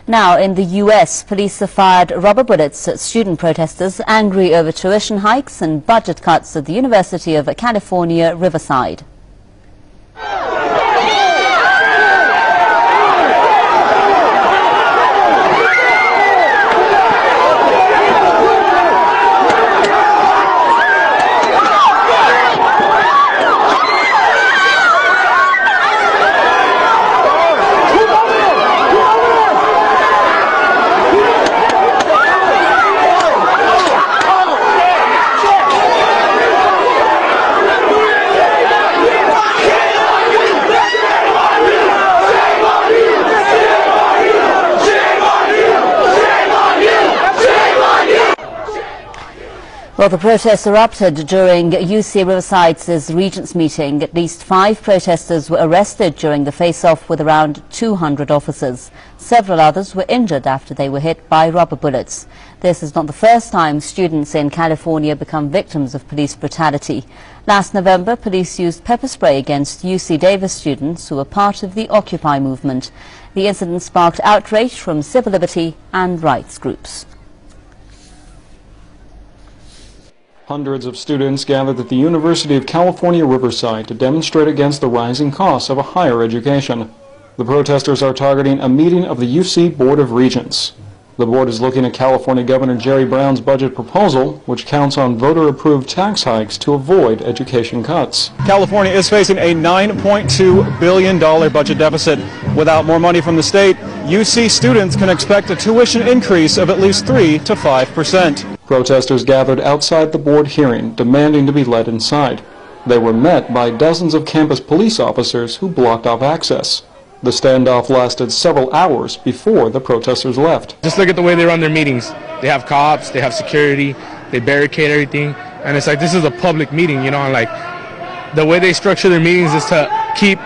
Now, in the U.S., police have fired rubber bullets at student protesters angry over tuition hikes and budget cuts at the University of California, Riverside. Well, the protests erupted during U.C. Riverside's Regents meeting. At least 5 protesters were arrested during the face-off with around 200 officers. Several others were injured after they were hit by rubber bullets. This is not the first time students in California become victims of police brutality. Last November, police used pepper spray against UC Davis students who were part of the Occupy movement. The incident sparked outrage from civil liberty and rights groups. Hundreds of students gathered at the University of California, Riverside to demonstrate against the rising costs of a higher education. The protesters are targeting a meeting of the UC Board of Regents. The board is looking at California Governor Jerry Brown's budget proposal, which counts on voter-approved tax hikes to avoid education cuts. California is facing a $9.2 billion budget deficit. Without more money from the state, UC students can expect a tuition increase of at least 3 to 5%. Protesters gathered outside the board hearing, demanding to be let inside. They were met by dozens of campus police officers who blocked off access. The standoff lasted several hours before the protesters left. Just look at the way they run their meetings. They have cops, they have security, they barricade everything, and it's like this is a public meeting, you know, and like the way they structure their meetings is to keep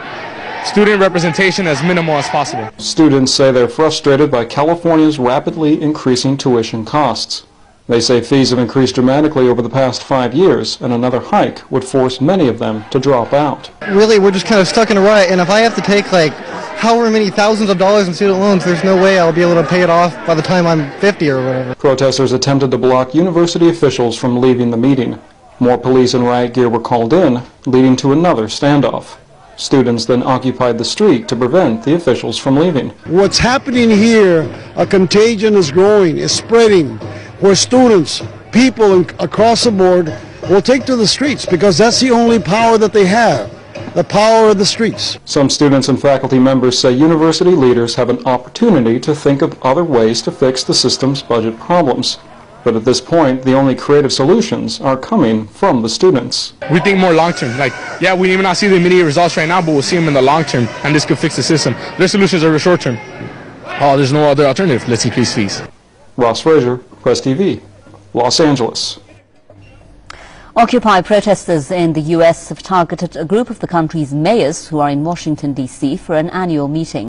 student representation as minimal as possible. Students say they're frustrated by California's rapidly increasing tuition costs. They say fees have increased dramatically over the past 5 years, and another hike would force many of them to drop out. Really, we're just kind of stuck in a rut, and if I have to take like however many thousands of dollars in student loans, there's no way I'll be able to pay it off by the time I'm 50 or whatever. Protesters attempted to block university officials from leaving the meeting. More police and riot gear were called in, leading to another standoff. Students then occupied the street to prevent the officials from leaving. What's happening here, a contagion is growing, is spreading, where students, people across the board will take to the streets because that's the only power that they have, the power of the streets. Some students and faculty members say university leaders have an opportunity to think of other ways to fix the system's budget problems. But at this point, the only creative solutions are coming from the students. We think more long-term. Like, yeah, we may not see the immediate results right now, but we'll see them in the long term, and this could fix the system. Their solutions are the short-term. Oh, there's no other alternative. Let's increase fees. Ross Frazier, Press TV, Los Angeles. Occupy protesters in the U.S. have targeted a group of the country's mayors who are in Washington, D.C. for an annual meeting.